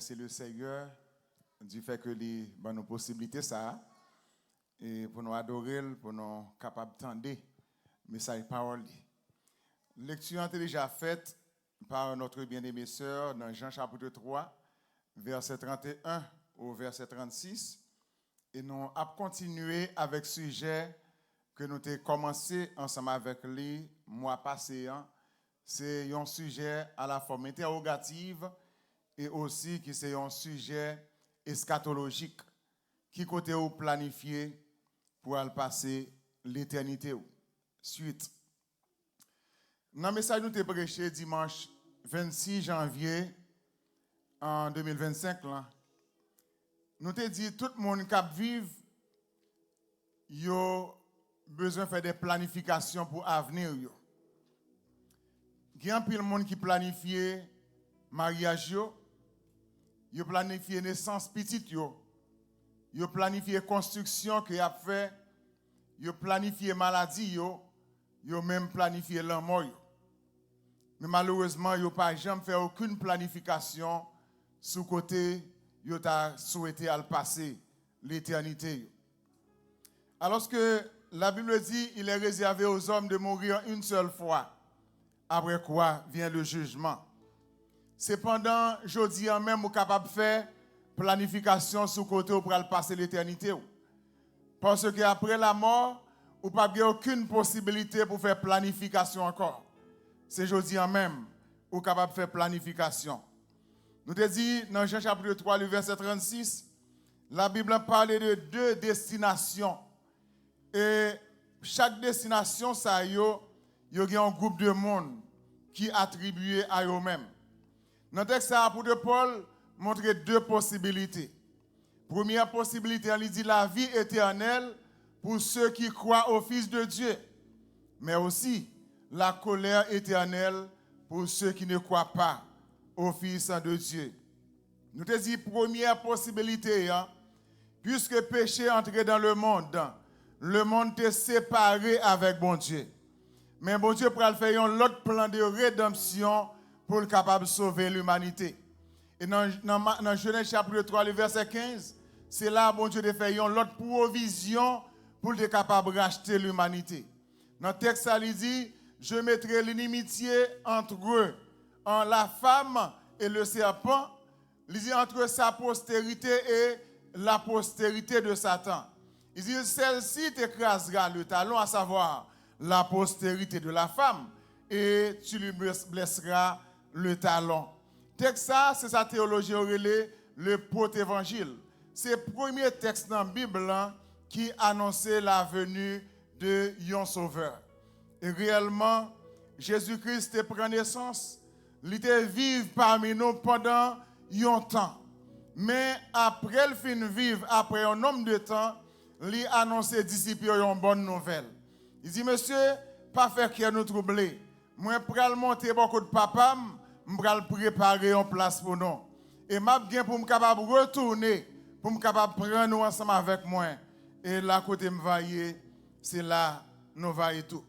remercier le Seigneur du fait que les nos possibilités ça et pour nous adorer, pour nous capables d'entendre message parole. Lecture est déjà faite par notre bien-aimée sœur dans Jean chapitre 3 verset 31 au verset 36 et nous avons continué avec ce sujet que nous avons commencé ensemble avec lui mois passé. C'est un sujet à la forme interrogative et aussi qui c'est un sujet eschatologique qui côté ou planifié pour aller passer l'éternité. Suite. Dans le message nous t'ai prêché dimanche 26 janvier en 2025 là. Nous t'ai dit tout le monde qui vivre yo besoin de faire des planifications pour l'avenir yo. Il y a un peu de monde qui planifie mariage yo planifie naissance petite yo planifie construction que y a fait yo planifie maladie yo même planifié la mort. Mais malheureusement, yo pas jamais fait aucune planification sous côté yo t'a souhaité à le passer l'éternité. Alors que la Bible dit il est réservé aux hommes de mourir une seule fois. Après quoi vient le jugement. Cependant, jodi en même ou capable de faire planification sous côté pour le passer l'éternité. Parce que après la mort, ou pas aucune possibilité pour faire planification encore. C'est jodi en même ou capable de faire planification. Nous te dit dans Jean chapitre 3 le verset 36, la Bible parle de deux destinations. Et chaque destination ça yo a un groupe de monde qui attribué à eux-mêmes. Dans le texte, l'apôtre Paul montre deux possibilités. Première possibilité, il dit la vie éternelle pour ceux qui croient au Fils de Dieu, mais aussi la colère éternelle pour ceux qui ne croient pas au Fils de Dieu. Nous te dit première possibilité, puisque péché est entré dans le monde est séparé avec bon Dieu. Mais bon Dieu pourra faire un autre plan de rédemption pour le capable de sauver l'humanité. Et dans Genèse chapitre 3, le verset 15, c'est là bon Dieu de faire une autre provision pour être capable de racheter l'humanité. Dans le texte, il dit, je mettrai l'inimitié entre eux, en la femme et le serpent, il dit entre sa postérité et la postérité de Satan. Il dit, celle-ci t'écrasera le talon, à savoir la postérité de la femme, et tu lui blesseras le talon. Texte ça, c'est sa théologie aurélie, le protévangile. C'est le premier texte dans la Bible qui annonçait la venue de yon sauveur. Et réellement, Jésus-Christ prend naissance, il était vivre parmi nous pendant un temps. Mais après le fin vivre, après un nombre de temps, il a annoncé aux disciples une bonne nouvelle. Il dit, monsieur, pas faire qu'il nous troubler. Moi, je vais monter beaucoup de papa, je vais préparer une place pour nous. Et je vais pour me capable retourner, pour me capable prendre nous ensemble avec moi. Et là, côté me vailler, c'est là nous vailler tout.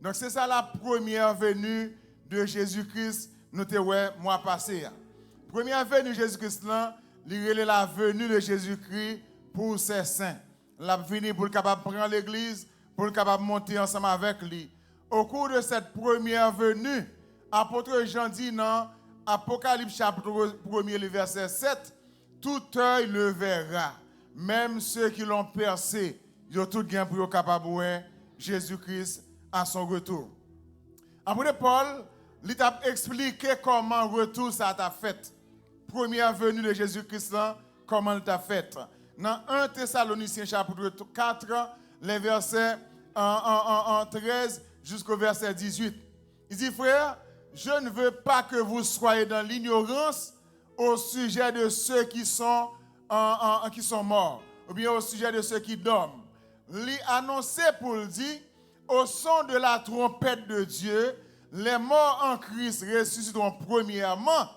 Donc, c'est ça la première venue de Jésus-Christ, nous te ouais, mois passé. Première venue de Jésus-Christ, là, il est la venue de Jésus-Christ pour ses saints. La venue pour le capable prendre l'église, pour le capable monter ensemble avec lui. Au cours de cette première venue, apôtre Jean dit dans Apocalypse chapitre 1, le verset 7, tout œil le verra, même ceux qui l'ont percé, ils ont tout gain pour être capable de voir Jésus-Christ à son retour. Apôtre Paul, il a expliqué comment le retour ça t'a fait. Première venue de Jésus-Christ, comment il t'a fait. Dans 1 Thessaloniciens chapitre 4, les versets en 13 jusqu'au verset 18. Il dit, frère, je ne veux pas que vous soyez dans l'ignorance au sujet de ceux qui sont morts, ou bien au sujet de ceux qui dorment. Il annoncé pour le dire, au son de la trompette de Dieu, les morts en Christ ressusciteront premièrement,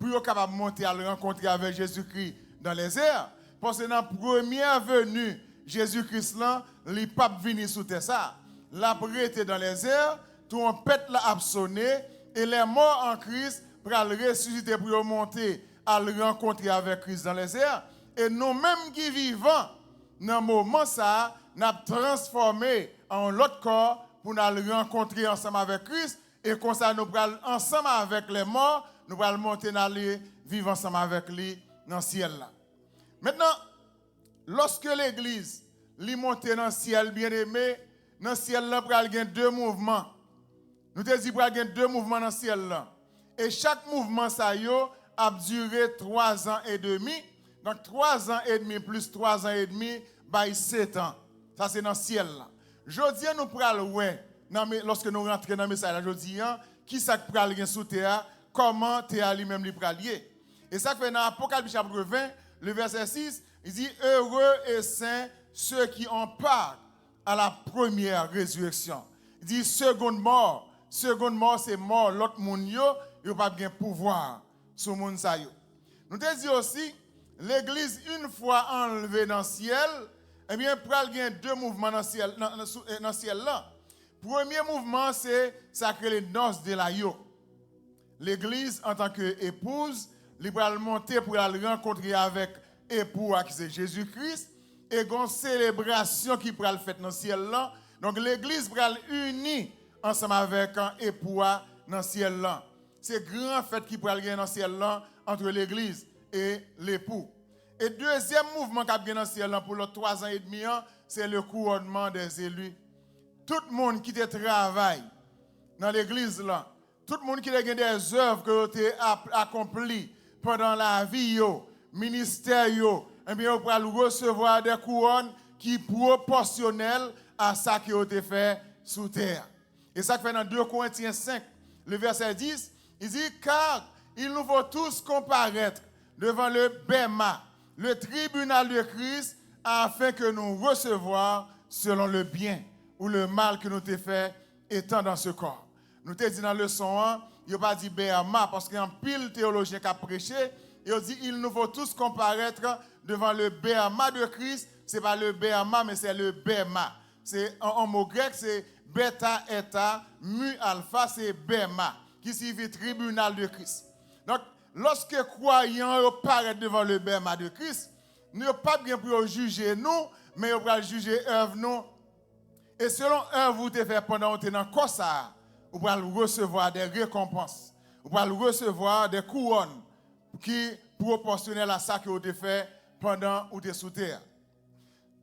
pour être capables de monter à le rencontrer avec Jésus-Christ dans les airs. Parce que dans la première venue, Jésus-Christ, il n'est pas venu sous terre ça. La était dans les airs, trompette l'a sonné, et les morts en Christ pour ressusciter pour monter à le rencontrer avec Christ dans les airs. Et nous-mêmes qui vivons dans le moment ça, nous avons transformé en l'autre corps pour nous le rencontrer ensemble avec Christ. Et comme ça, nous allons ensemble avec les morts, nous allons monter dans les vivre ensemble avec lui dans le ciel là. Maintenant, lorsque l'église li monte dans le ciel, bien aimé, dans le ciel là, il y a deux mouvements. Nous te dit qu'il y a deux mouvements dans le ciel là. Et chaque mouvement ça a duré 3 ans et demi. Donc 3 ans et demi plus 3 ans et demi, by 7 ans. Ça c'est dans le ciel là. Jodi nous pral ouais, lorsque nous rentrons dans le message jodi qui ça pral gen sous terre, comment terre lui-même li pral lié. Et ça fait dans Apocalypse chapitre 20, le verset 6, il dit heureux et saints ceux qui ont part à la première résurrection. Il dit seconde mort c'est mort l'autre monde yo pas bien pouvoir sur monde ça yo. Nous te dit aussi l'église une fois enlevée dans le ciel, eh bien pral gen deux mouvements dans le ciel dans le ciel là. Premier mouvement c'est sacré les noces de la yo. L'église en tant que épouse, elle va monter pour aller rencontrer avec époux qui c'est Jésus-Christ et une célébration qui va le faire dans le ciel là. Donc l'église va unie ensemble avec un époux dans le ciel là. C'est grand fête qui va aller dans le ciel là entre l'église et l'époux. Et deuxième mouvement qui va dans le ciel là pour les 3 ans et demi, c'est le couronnement des élus. Tout le monde qui travaille dans l'église là, tout le monde qui a des œuvres que tu as accomplies pendant la vie, ministère, eh bien, vous allez recevoir des couronnes qui sont proportionnelles à ce qui a été fait sous terre. Et ça fait dans 2 Corinthiens 5, le verset 10, il dit car il nous faut tous comparaître devant le Bema, le tribunal de Christ, afin que nous recevions selon le bien ou le mal que nous avons fait étant dans ce corps. Nous t'ai dit dans le leçon 1, il n'a pas dit Bema parce qu'il y a un pile théologien qui a prêché. Il dit il nous faut tous comparaître devant le Bema de Christ. Ce n'est pas le Bema, mais c'est le Bema. C'est en mot grec, c'est bêta, eta, mu, alpha, c'est Bema, qui signifie tribunal de Christ. Donc, lorsque croyants paraissent devant le Bema de Christ, nous n'avons pas bien pour juger nous, mais nous allons juger œuvre nous. Et selon œuvre vous avez fait pendant que vous êtes dans le corps, vous allez recevoir des récompenses. Vous allez recevoir des couronnes qui proportionnelles à ça que vous avez fait pendant que vous êtes sous terre.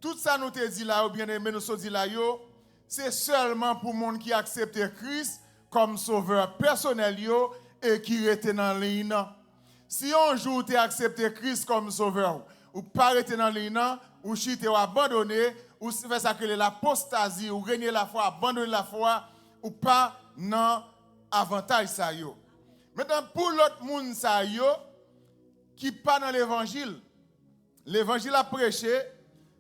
Tout ça nous te dit là, ou bien aimé nous dit là, c'est seulement pour les gens qui acceptent Christ comme sauveur personnel et qui restent dans l'île. Si un jour tu acceptes Christ comme sauveur, ou pas rester dans l'île, ou chiter ou abandonner, ou faire ça que l'apostasie, ou régner la foi, abandonner la foi, ou pas dans avantage ça yo. Maintenant pour l'autre monde ça yo qui pas dans l'évangile a prêché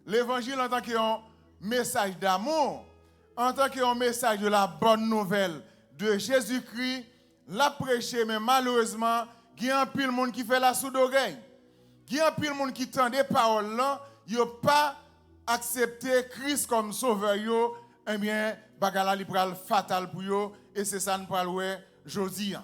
l'évangile en tant qu'un message d'amour, en tant qu'un message de la bonne nouvelle de Jésus-Christ, l'a prêché mais malheureusement il y a un pile de monde qui fait la sourde oreille. Il y a un pile de monde qui tend des paroles là, yo pas accepté Christ comme sauveur yo, eh bien bagala li pral fatal pour yo et c'est ça nous pral ouais jodi.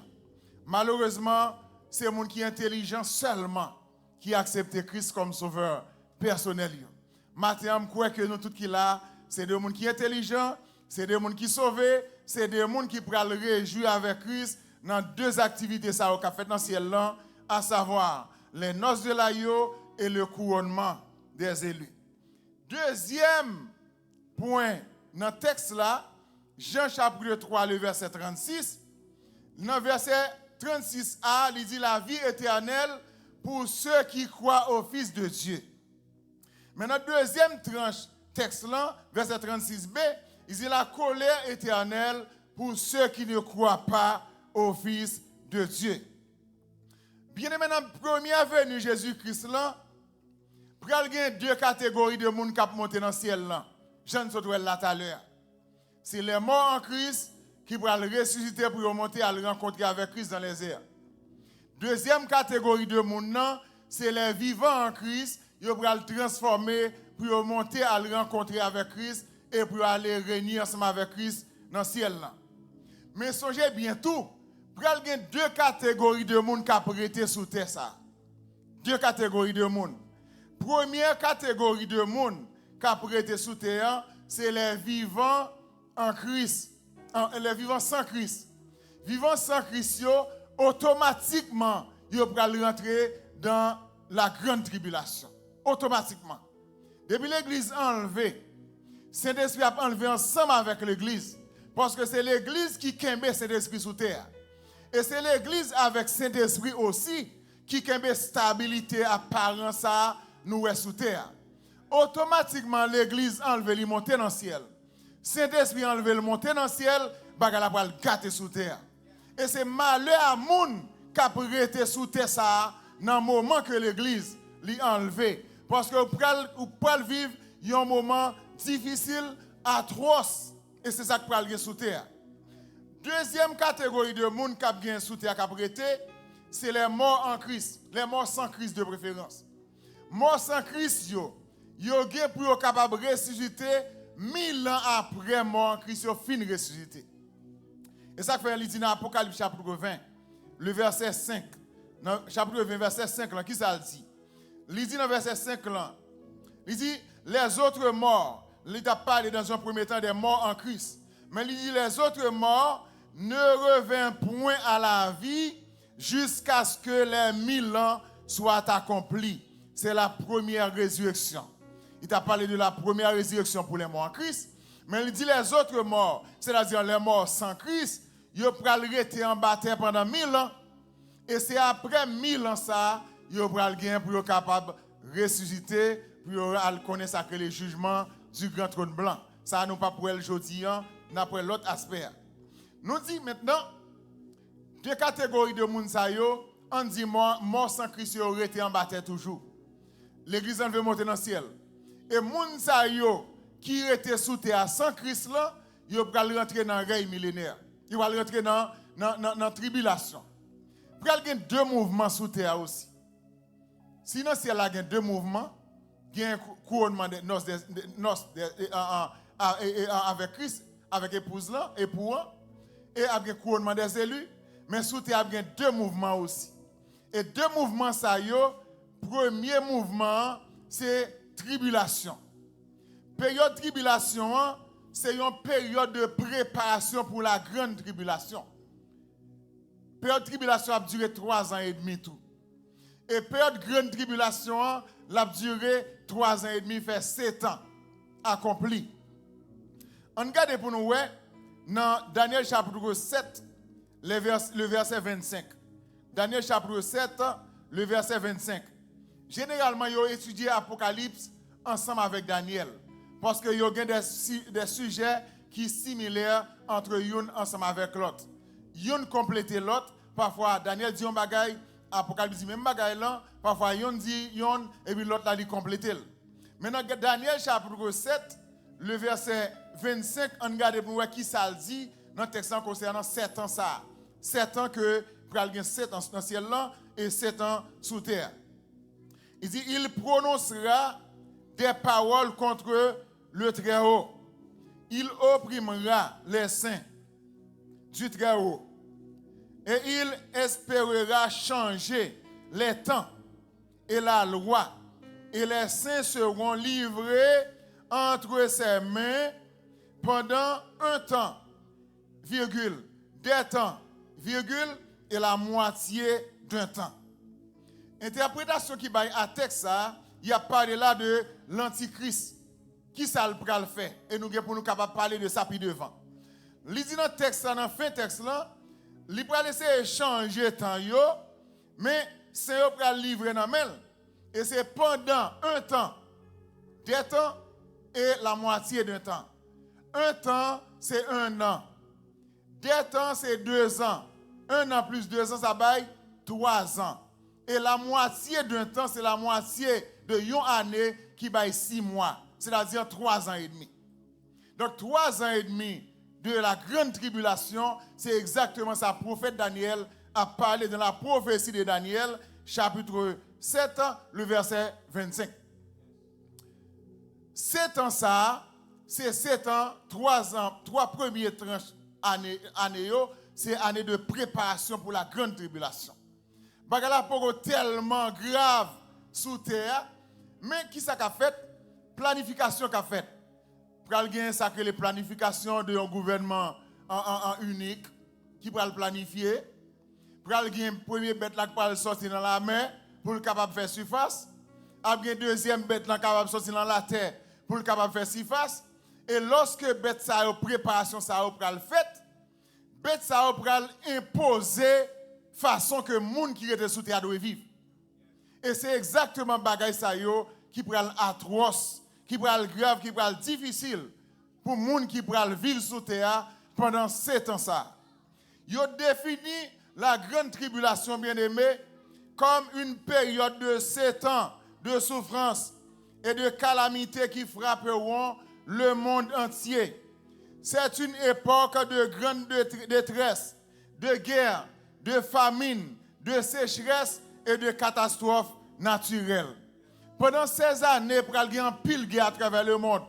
Malheureusement, c'est monde qui est intelligent seulement qui accepte Christ comme sauveur personnel yo. Matin je crois que nous tout qui là, c'est des monde qui intelligent, c'est des monde qui sauvés, c'est des monde qui pral réjouir avec Christ dans 2 activités ça au fait dans ciel là, à savoir les noces de l'agneau et le couronnement des élus. Deuxième point dans le texte là, Jean chapitre 3, le verset 36, dans le verset 36a, il dit la vie éternelle pour ceux qui croient au Fils de Dieu. Mais dans la deuxième tranche texte là, verset 36b, il dit la colère éternelle pour ceux qui ne croient pas au Fils de Dieu. Bien aimé, dans la première venue Jésus-Christ là, il y a 2 catégories de monde qui montent dans le ciel là. Je ne sais pas là tout à l'heure. C'est les morts en Christ qui vont ressusciter pour monter à le rencontrer avec Christ dans les airs. Deuxième catégorie de monde, c'est les vivants en Christ. Ils vont le transformer pour monter à le rencontrer avec Christ et pour aller régner ensemble avec Christ dans le ciel là. Mais songez bien tout. Il y a 2 catégories de monde qui ont été sous terre ça. deux catégories de monde. Première catégorie de monde qui a prêté sous terre, c'est les vivants en Christ, les vivants sans Christ. Vivants sans Christ, automatiquement, ils vont rentrer dans la grande tribulation. Automatiquement. Depuis l'église enlevée, Saint-Esprit a enlevé ensemble avec l'église. Parce que c'est l'église qui kembe Saint-Esprit sous terre. Et c'est l'église avec Saint-Esprit aussi qui kembe stabilité apparence à nous sous terre. Automatiquement, l'église enlevé le monter dans le ciel. Saint-Esprit enlevé le monter dans le ciel, bagala va le gâter sous terre. Et c'est malheur à moun qui a prêté sous terre ça dans le moment que l'église l'y enlevé. Parce que vous pouvez vivre un moment difficile, atroce. Et c'est ça qui peut aller sous terre. Deuxième catégorie de monde qui a bien sous terre, qui a prêté, c'est les morts en Christ. Les morts sans Christ de préférence. Morts sans Christ, yo gen pour être capable de ressusciter 1000 ans après mort en Christ, yo fin ressuscité. Et ça fait il dit dans Apocalypse chapitre 20, le verset 5. Dans chapitre 20, verset 5, là, qui ça dit? Il dit dans verset 5, là, il dit, les autres morts, il a parlé dans un premier temps des morts en Christ, mais il dit, les autres morts ne reviennent point à la vie jusqu'à ce que les 1000 ans soient accomplis. C'est la première résurrection. Il t'a parlé de la première résurrection pour les morts en Christ, mais il dit les autres morts, c'est-à-dire les morts sans Christ, ils vont rester en bataille pendant 1000 ans. Et c'est après 1000 ans ça, ils vont gagner pour être capable de ressusciter, pour connaître ça que les jugements du grand trône blanc. Ça nous pas pour elle aujourd'hui, n'a pour l'autre aspect. Nous dit maintenant, deux catégories de monde ça yo, on dit mort sans Christ yo rester en bataille toujours. L'église en veut monter dans le ciel. Et monde ça yo qui était sous terre sans Christ là, ils vont rentrer dans le règne millénaire. Ils vont rentrer dans la tribulation. Il y a deux mouvements sous terre aussi. Sinon, si il y a deux mouvements, il y a un couronnement de noces avec Christ, avec l'épouse là, époux, et avec un couronnement des élus. Mais sous terre, il y a deux mouvements aussi. Et deux mouvements, ça y est. Premier mouvement, c'est tribulation. Période de tribulation, c'est une période de préparation pour la grande tribulation. Période de tribulation a duré 3 ans et demi tout. Et période de grande tribulation a duré 3 ans et demi, fait 7 ans accompli. On regarde pour nous, dans Daniel chapitre 7, le verset 25. Daniel chapitre 7, le verset 25. Généralement, ils ont étudié l'Apocalypse ensemble avec Daniel. Parce qu'il y a des sujets qui sont similaires entre une ensemble avec l'autre. Yon complète l'autre. Parfois, Daniel dit un bagay, Apocalypse dit même bagay là. Parfois, yon dit yon, et puis l'autre là dit complète. Maintenant, Daniel chapitre 7, le verset 25, on regarde pour voir qui ça dit dans le texte concernant 7 ans ça. 7 ans que pour aller 7 ans dans le ciel là et 7 ans sous terre. Il dit, il prononcera des paroles contre le Très-Haut. Il opprimera les saints du Très-Haut. Et il espérera changer les temps et la loi. Et les saints seront livrés entre ses mains pendant un temps, virgule, des temps, virgule, et la moitié d'un temps. Interprétation qui va à texte, il y a parlé là de l'antichrist. Qui ça le faire? Et nous pour nous capables de parler de ça puis devant. Il dit dans le texte, dans le fin texte là, il va laisser échanger temps yo, mais c'est yo pour livrer dans main. Et c'est pendant un temps, des temps et la moitié d'un temps. Un temps, c'est 1 an. Des temps, c'est 2 ans. 1 an plus 2 ans, ça baille 3 ans. Et la moitié d'un temps, c'est la moitié de 1 année qui baille 6 mois. C'est-à-dire 3 ans et demi. Donc 3 ans et demi de la grande tribulation, c'est exactement ça. Prophète Daniel a parlé dans la prophétie de Daniel, chapitre 7, le verset 25. 7 ans ça, c'est 7 ans, 3 ans, 3 premières tranches années, c'est année de préparation pour la grande tribulation. Bagala poko tellement grave sous terre, mais qui ça qu'a fait? Planification qu'a fait. Pral gen ça que les planifications de un gouvernement en unique qui pral planifier. Pral gen premier bête là qui pral sortir dans la mer pour le capable faire surface. A gen deuxième bête là capable sortir dans la terre pour le capable faire surface. Et lorsque bête ça préparation ça pral fait, bête ça pral imposer façon que moun qui était sous terre doit vivre. Et c'est exactement bagay ça yo qui pral atroce, qui pral grave, qui pral difficile pour moun qui pral vivre sous terre pendant 7 ans ça. Yo défini la grande tribulation bien-aimée comme une période de 7 ans de souffrance et de calamité qui frapperont le monde entier. C'est une époque de grande détresse, de guerre, de famine, de sécheresse et de catastrophes naturelles. Pendant ces années, il y a un pile guerre à travers le monde.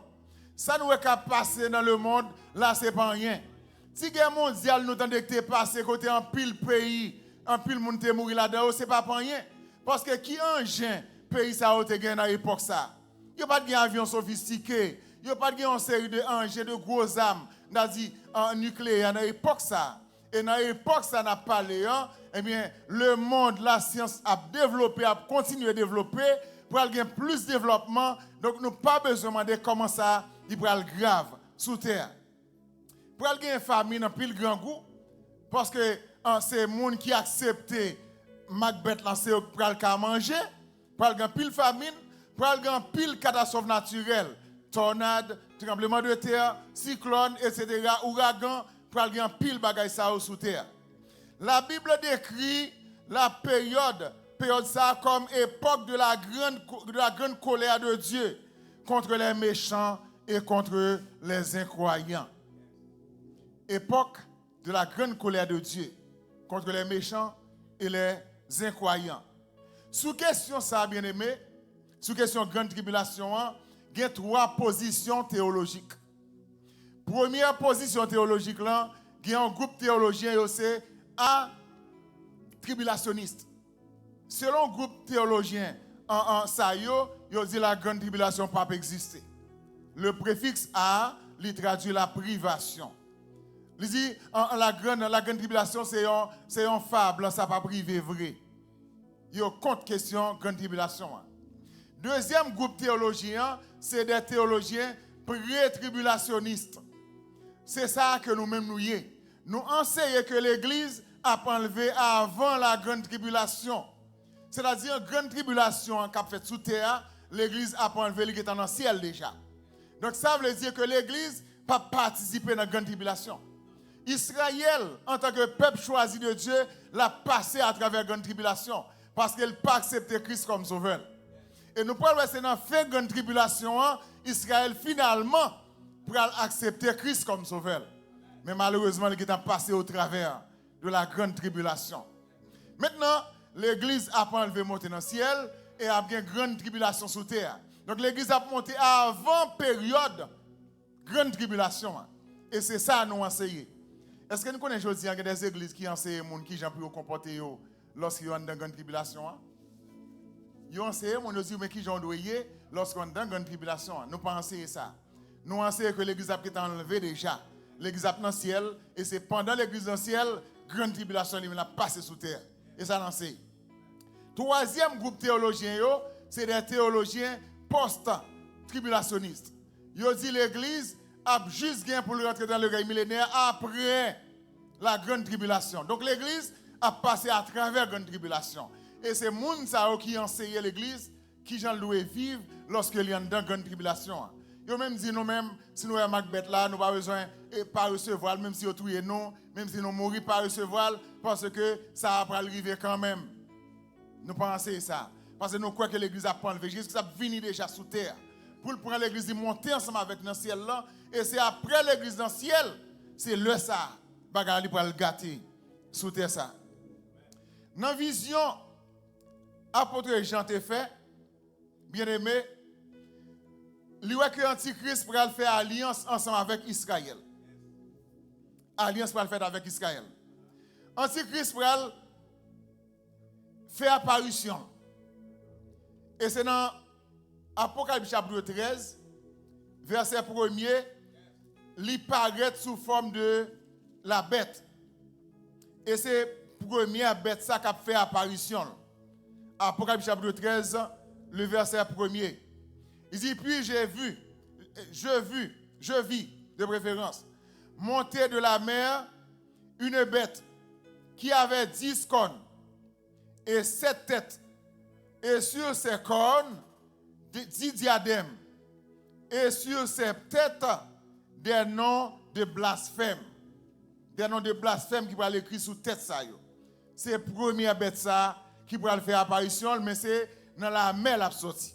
Ça nous est passé dans le monde, là, ce n'est pas rien. Si guerre mondiale nous tendait que passé côté un pile pays, un pile monde est mort là-dedans, ce n'est pas rien. Parce que qui engin pays ça a été gagné à l'époque ça? Il n'y a pas de avion sophistiqué, il n'y a pas de une série de engins de gros armes, en nucléaire à l'époque ça. Et dans l'époque ça n'a pas parlé, eh bien le monde, la science a développé, a continué à développer pour avoir plus de développement. Donc nous n'avons pas besoin de comment ça, il peut être grave sous terre. Pour avoir une famine en pile grand goût, parce que c'est les gens qui acceptent Macbeth lancer pour aller manger, pour avoir pile famine, pour avoir pile catastrophe naturelle, tornade, tremblement de terre, cyclone, etc., ouragan, pour avoir pile bagaille ça sous terre. La Bible décrit la période ça comme époque de la grande colère de Dieu contre les méchants et contre les incroyants. Époque de la grande colère de Dieu contre les méchants et les incroyants. Sous question ça, bien aimé, sous question grande tribulation, il y a 3 positions théologiques. Première position théologique, là, il y a un groupe théologien, c'est un tribulationniste. Selon le groupe théologien, il dit la grande tribulation ne peut pas exister. Le préfixe A, il traduit la privation. Il dit la grande tribulation, c'est une fable, ça pas privé vrai. Il y a contre question grande tribulation. Deuxième groupe théologien, c'est des théologiens pré-tribulationnistes. C'est ça que nous-mêmes nous y est. Nous enseignons que l'Église a enlevé avant la grande tribulation. C'est-à-dire, une grande tribulation qui a fait sous terre, l'Église a enlevé qui est dans le ciel déjà. Donc ça veut dire que l'Église n'a pas participé dans la grande tribulation. Israël, en tant que peuple choisi de Dieu, l'a passé à travers la grande tribulation parce qu'elle n'a pas accepté Christ comme sauveur. Et nous pouvons voir, c'est dans la fin de la grande tribulation, Israël finalement pour accepter Christ comme sauveur. Mais malheureusement, il est passé au travers de la grande tribulation. Maintenant, l'Église a pas enlevé monter dans le ciel et a bien grande tribulation sous terre. Donc l'Église a monté avant période grande tribulation. Et c'est ça nous enseigner. Est-ce que nous connaissons aujourd'hui qu'il y a des églises qui enseignent les gens qui ont pu se comporter lorsqu'ils sont dans grande tribulation? Ils enseignent les gens mais qui ont doit lorsqu'ils sont dans grande tribulation. Nous pas enseigner ça. Nous enseignons que l'Église a été enlevée déjà. L'Église a dans le ciel et c'est pendant l'Église dans le ciel grande tribulation elle a passé sous terre. Et ça l'enseigne. Troisième groupe théologien, c'est des théologiens post-tribulationnistes. Ils disent l'Église a juste gagné pour rentrer dans le règne millénaire après la grande tribulation. Donc l'Église a passé à travers la grande tribulation. Et c'est les qui enseignent l'Église qui j'en doit vivre lorsqu'il y a une grande tribulation. Ils même dit nous-mêmes, si nous avons Macbeth là, nous n'avons pas besoin de pas recevoir, même si nous tuons nous, même si nous mourons pas recevoir, parce que ça va arriver quand même. Nous pensons ça. Parce que nous croyons que l'Église a pas enlevé. Jésus a venu déjà sous terre. Pour prendre l'Église et monter ensemble avec dans le ciel là. Et c'est après l'Église dans le ciel, c'est le ça. Bagarre pour le gâter sous terre ça. Dans la vision, apôtre Jean t'a fait, bien aimé, il voit que l'Antichrist pourra faire alliance ensemble avec Israël. Alliance pour le faire avec Israël. Antichrist pourra fait apparition. Et c'est dans Apocalypse chapitre 13, verset 1er, il paraît sous forme de la bête. Et c'est première bête ça qui a fait apparition. Apocalypse chapitre 13, le verset 1er. Il dit, puis je vis, de préférence, monter de la mer une bête qui avait 10 cornes et 7 têtes, et sur ses cornes 10 diadèmes, et sur ses têtes des noms de blasphème. Des noms de blasphème qui vont l'écrire sous tête ça. C'est la première bête ça qui va faire apparition, mais c'est dans la mer la sortie.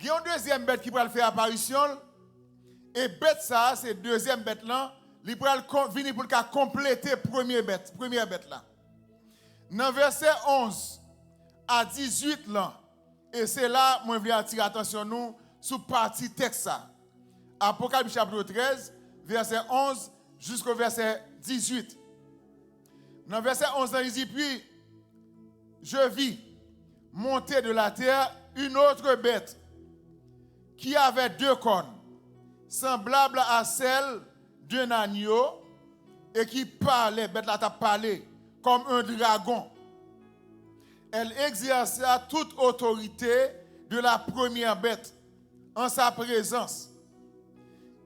Il y a une deuxième bête qui va faire apparition, et bête ça, c'est deuxième bête là, il va venir pour compléter première bête là. Dans verset 11 à 18 là, et c'est là moi je veux attirer attention nous sur partie texte ça. Apocalypse chapitre 13, verset 11 jusqu'au verset 18. Dans verset 11 il dit, puis je vis monter de la terre une autre bête qui avait 2 cornes, semblable à celle d'un agneau, et qui parlait, bête là t'a parlé, comme un dragon. Elle exerça toute autorité de la première bête en sa présence.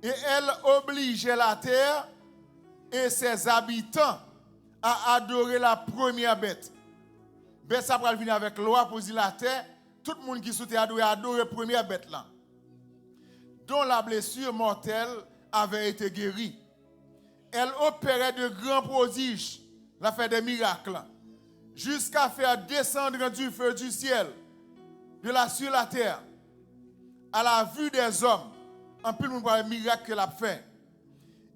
Et elle obligeait la terre et ses habitants à adorer la première bête. Bête ça va venir avec loi pour dire la terre, tout le monde qui souhaitait adorer la première bête là, dont la blessure mortelle avait été guérie. Elle opérait de grands prodiges, elle a fait des miracles, jusqu'à faire descendre du feu du ciel, sur la terre, à la vue des hommes, en plus de voir les miracles qu'elle a fait.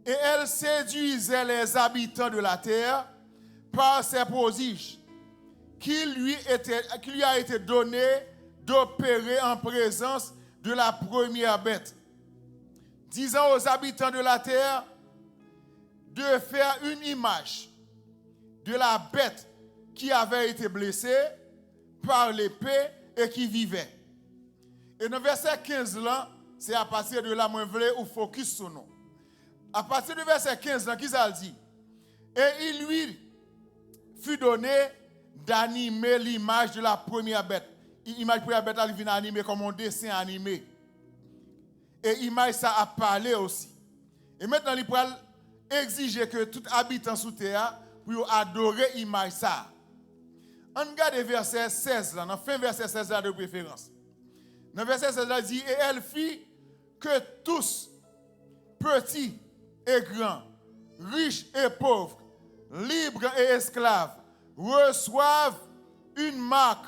Et elle séduisait les habitants de la terre par ses prodiges, qui lui a été donné d'opérer en présence de la première bête, disant aux habitants de la terre de faire une image de la bête qui avait été blessée par l'épée et qui vivait. Et dans le verset 15 là, c'est à partir de là moi je veux ou focus sur nous. À partir du verset 15 là, qui ça dit? Et il lui fut donné d'animer l'image de la première bête. L'image de la première bête elle vient animer comme un dessin animé. Et l'image ça a parlé aussi. Et maintenant il peut exiger que tout habitant sous terre pour adorer l'image ça. On regarde le verset 16 là, dans fin verset 16 là de préférence. Dans verset 16 là dit, et elle fit que tous, petits et grands, riches et pauvres, libres et esclaves, reçoivent une marque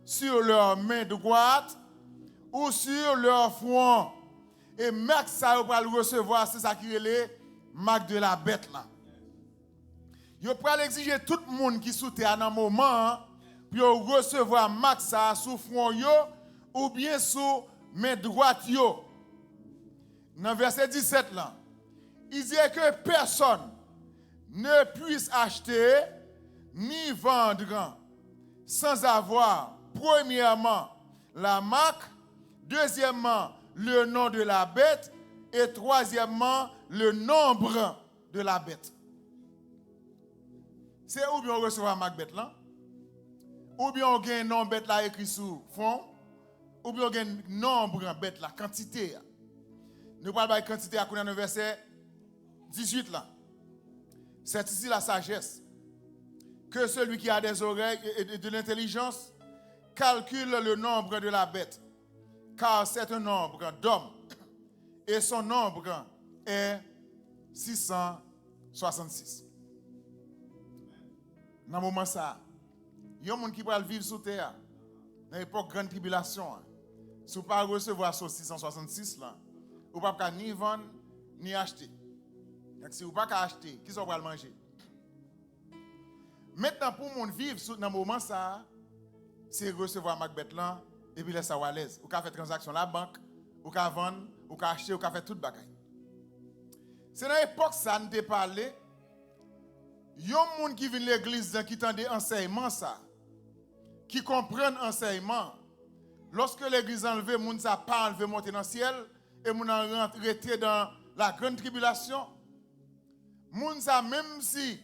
sur leur main droite ou sur leur front. Et marque ça, va le recevoir, c'est ça qui est les marque de la bête là. Vous pouvez exiger tout le monde qui sous terre dans un moment pour recevoir marque ça sous front yo ou bien sous main droite yo. Dans verset 17 là, il dit que personne ne puisse acheter ni vendre sans avoir premièrement la marque, deuxièmement le nom de la bête et troisièmement le nombre de la bête. C'est ou bien on reçoit la marque bête là, ou bien on gagne un nom bête là écrit sous fond, ou bien on gagne un nombre bête là, quantité. Nous parlons de quantité à dans le verset 18 là. C'est ici la sagesse. Que celui qui a des oreilles et de l'intelligence calcule le nombre de la bête, car c'est un nombre d'hommes et son nombre est 666. Dans le moment ça, il y a des gens qui peuvent vivre sous terre dans l'époque de grande tribulation. Si vous ne pouvez pas recevoir ce 666 là, vous ne pouvez ni vendre ni acheter. Donc si vous ne pouvez pas acheter, qui sont pour le manger? Maintenant, pour mon vivre dans le moment ça, c'est recevoir Macbeth là et puis laisser à l'aise. Vous pouvez faire transaction à la banque, vous pouvez vendre, vous pouvez acheter, vous pouvez faire tout le bagage. C'est dans l'époque ça, nous avons parlé. Yon moun qui vient l'église qui tend enseignement ça, qui comprennent enseignement. Lorsque l'église enlevée, moun ça pas enlevé monter dans le ciel et moun rentré dans la grande tribulation. Moun ça même si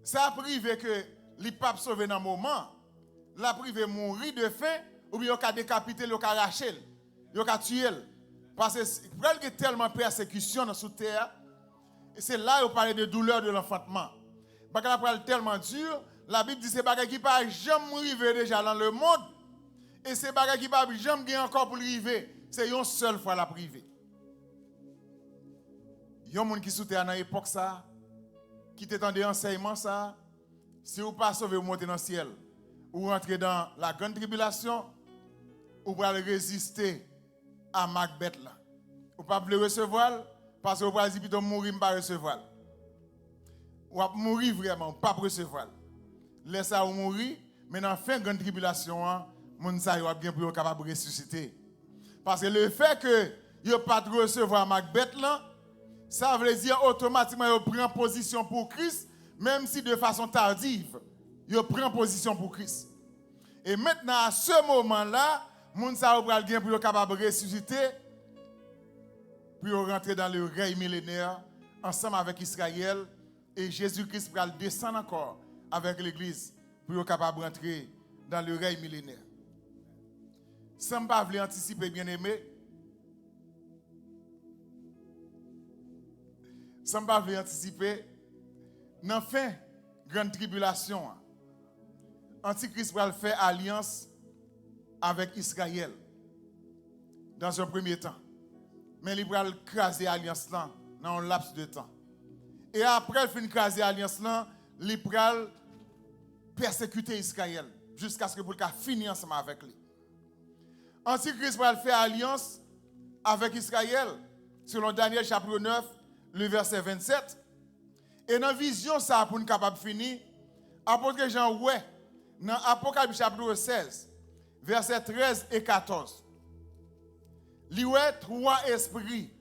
ça privé que les papes sauvé dans le moment, la privé mourir de faim ou bien ka décapiter, yo ka arracher, yo ka tuer parce que il y a tellement de persécution sur terre. Et c'est là où on parle de douleur de l'enfantement. Parce que la tellement dur, la Bible dit que c'est des qui ne pas jamais arriver déjà dans le monde. Et c'est des qui ne pas jamais gagner encore pour arriver. C'est une seule fois la privée. Il y a des gens qui sont dans l'époque ça, qui t'attendent des enseignements ça. Si vous ne pas sauver, vous montez dans le ciel. Ou rentrer dans la grande tribulation, ou pour résister à Macbeth là. Ou pas le recevoir. Parce que vous allez dire plutôt mourir, pas recevoir. Ou mourir vraiment, pas recevoir. Laissez vous mourir, mais dans la fin de la grande tribulation, moun sa yo bien pour capable de ressusciter. Parce que le fait que vous pas recevoir Macbeth là, ça veut dire automatiquement vous prend position pour Christ, même si de façon tardive, vous prend position pour Christ. Et maintenant à ce moment-là, moun sa yo bien pour capable de ressusciter. Puis rentrer dans le règne millénaire ensemble avec Israël et Jésus-Christ va descendre encore avec l'Église pour être capable de rentrer dans le règne millénaire. Sans pas vouloir anticiper, bien aimé, sans pas vouloir anticiper, dans la fin grande tribulation, Antichrist va faire alliance avec Israël dans un premier temps. Mais il va craser l'alliance là dans un laps de temps. Et après, il finit craser l'alliance là, il va persécuter Israël jusqu'à ce que vous finisse ensemble avec lui. Antichrist va faire alliance avec Israël, selon Daniel chapitre 9, le verset 27. Et dans la vision, ça, pour nous capable de finir, apôtre Jean, ouais, dans Apocalypse chapitre 16, verset 13 et 14. Il y a trois esprits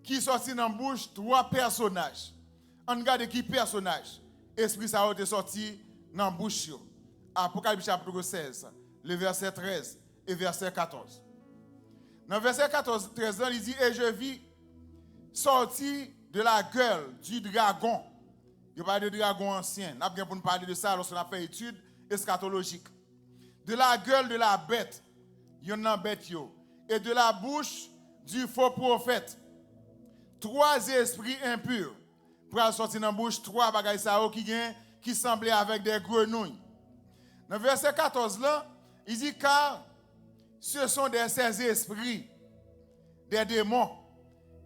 qui sortent dans la bouche, trois personnages. On regarde qui personnage. Esprit ça a été sorti dans la bouche. Apocalypse chapitre 16, le verset 13 et verset 14. Dans le verset 14, 13, il dit, et je vis sorti de la gueule du dragon. Il parle de dragon ancien. Nous avons pour parler de ça lorsqu'on a fait étude eschatologique. De la gueule de la bête. Il y en a bête yo. Et de la bouche du faux prophète. Trois esprits impurs. Pour sortir dans la bouche, trois bagailles qui semblaient avec des grenouilles. Dans le verset 14 là, il dit car ce sont ces esprits, des démons,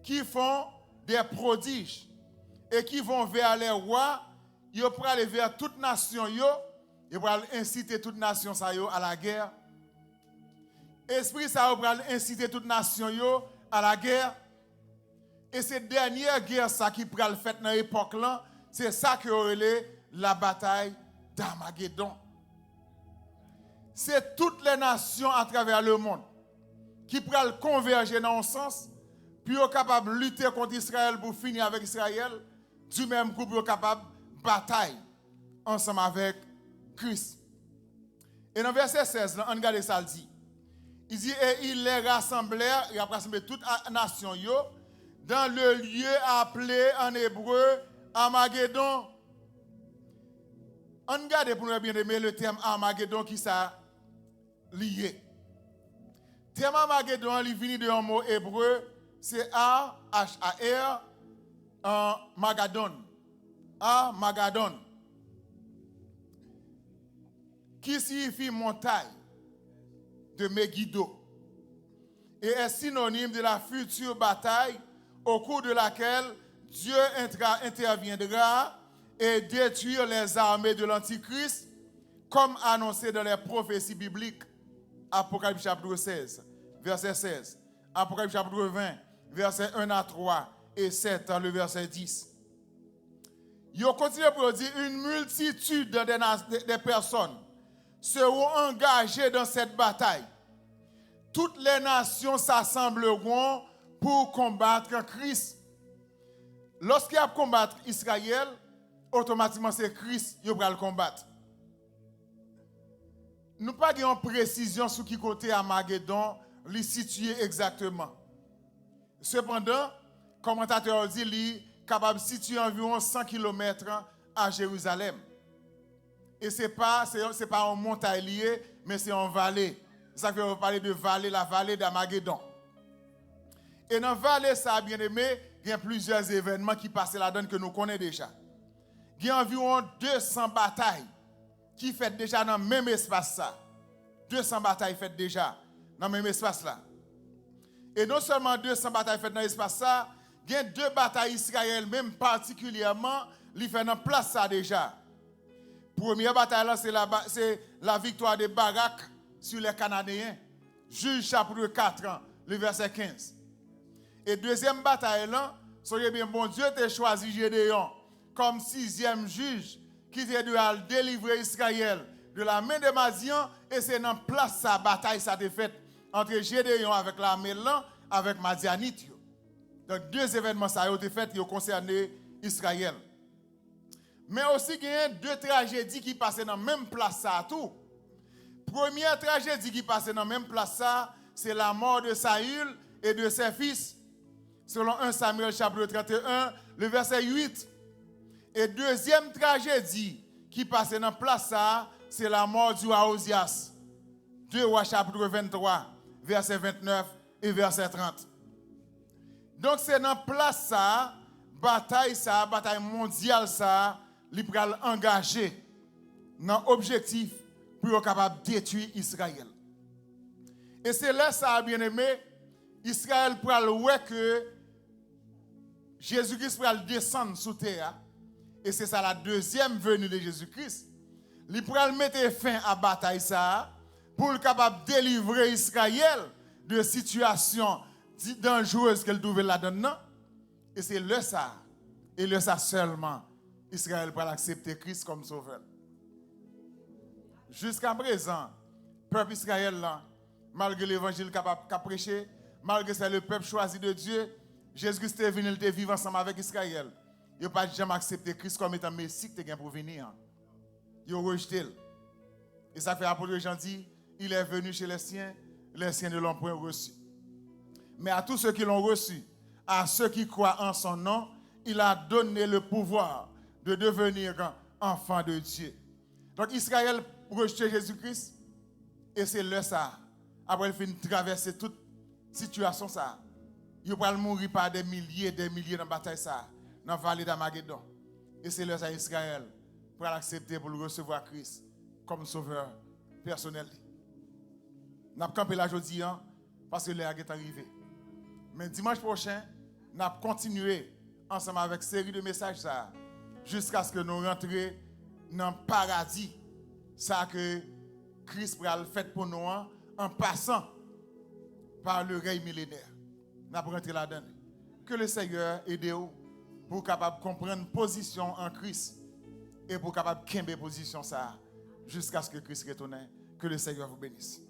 qui font des prodiges et qui vont vers les rois, ils vont aller vers toute nation, ils vont inciter toute nation à la guerre. Esprit ça va inciter toute nation à la guerre. Et cette dernière guerre ça qui pral fait dans l'époque là, c'est ça qui aurait la bataille d'Armageddon. C'est toutes les nations à travers le monde qui pral converger dans un sens, puis sont capables de lutter contre Israël pour finir avec Israël, du même coup sont capables de bataille ensemble avec Christ. Et dans le verset 16, on regarde ça le dit. Il dit, et ils les rassemblèrent, il a rassemblé toute nation dans le lieu appelé en hébreu Armageddon. On regarde pour nous bien aimer le terme Armageddon qui ça lié. Le terme Armageddon, il vient d'un mot hébreu, c'est A-H-A-R, Magadon. Armageddon. Qui signifie montagne de Megiddo et est synonyme de la future bataille au cours de laquelle Dieu interviendra et détruire les armées de l'Antichrist comme annoncé dans les prophéties bibliques. Apocalypse chapitre 16, verset 16. Apocalypse chapitre 20, verset 1 à 3 et 7 dans le verset 10. Il continue pour dire une multitude de personnes seront engagées dans cette bataille. Toutes les nations s'assembleront pour combattre Christ. Lorsqu'il y a combattre Israël, automatiquement c'est Christ qui va le combattre. Nous n'avons pas de précision sur qui côté Armageddon les situer exactement. Cependant, le commentateur dit qu'il est capable de situer environ 100 km à Jérusalem. Et ce n'est pas en montagne liée, mais c'est en vallée. Ça fait parler de vallée, la vallée d'Armageddon. Et dans la vallée, ça a bien aimé, il y a plusieurs événements qui passent là-dedans que nous connaissons déjà. Il y a environ 200 batailles qui faites déjà dans le même espace. 200 batailles faites déjà dans le même espace là. Et non seulement 200 batailles faites dans l'espace ça, il y a 2 batailles Israël, même particulièrement, qui fait dans place ça déjà. Première bataille là, c'est la victoire de Barak sur les Cananéens. Juge chapitre 4, le verset 15. Et deuxième bataille là, soyez bien bon Dieu t'a choisi Gédéon comme 6e juge qui était de délivrer Israël de la main de Madian, et c'est dans place sa bataille ça a faite entre Gédéon avec l'armée là avec Madianite. Donc 2 événements ça ont été faits qui ont concerné Israël. Mais aussi il y a 2 tragédies qui passaient dans la même place ça tout. Première tragédie qui passait dans la même place ça, c'est la mort de Saül et de ses fils. Selon 1 Samuel chapitre 31, le verset 8. Et deuxième tragédie qui passait dans la place ça, c'est la mort du roi Osias. 2 Rois chapitre 23, verset 29 et verset 30. Donc c'est dans la place ça, bataille mondiale ça, li pral engagé dans l'objectif pour être capable de détruire Israël. Et c'est là ça bien aimé, Israël pral ouais que Jésus-Christ pral descendre sous terre. Et c'est ça la deuxième venue de Jésus-Christ. Il pral mettre fin à la bataille ça pour être capable de délivrer Israël de situations dangereuses qu'elle trouvait là-dedans. Et c'est le ça. Et le ça seulement, Israël pral accepter Christ comme sauveur. Jusqu'à présent, le peuple Israël, là, malgré l'évangile qu'a prêché, malgré ça, le peuple choisi de Dieu, Jésus-Christ est venu, il était vivre ensemble avec Israël. Il n'a pas jamais accepté Christ comme étant Messie qui est pour venir. Il a rejeté. Et ça fait l'apôtre Jean dit, il est venu chez les siens ne l'ont point reçu. Mais à tous ceux qui l'ont reçu, à ceux qui croient en son nom, il a donné le pouvoir de devenir enfant de Dieu. Donc Israël rejeté Jésus-Christ, et c'est là ça. Après, il fait traverser toute situation ça. Il va mourir par des milliers dans la bataille ça, dans la vallée d'Armageddon. Et c'est là ça Israël pour l'accepter, pour le recevoir Christ comme sauveur personnel. Nous avons campé là aujourd'hui parce que l'heure est arrivée. Mais dimanche prochain, nous allons continuer ensemble avec une série de messages ça, jusqu'à ce que nous rentrions dans le paradis. Ça que Christ a fait pour nous en passant par le règne millénaire. Nous allons rentrer là-dedans. Que le Seigneur aide vous pour capable comprendre position en Christ et pour capable camber position ça jusqu'à ce que Christ retourne. Que le Seigneur vous bénisse.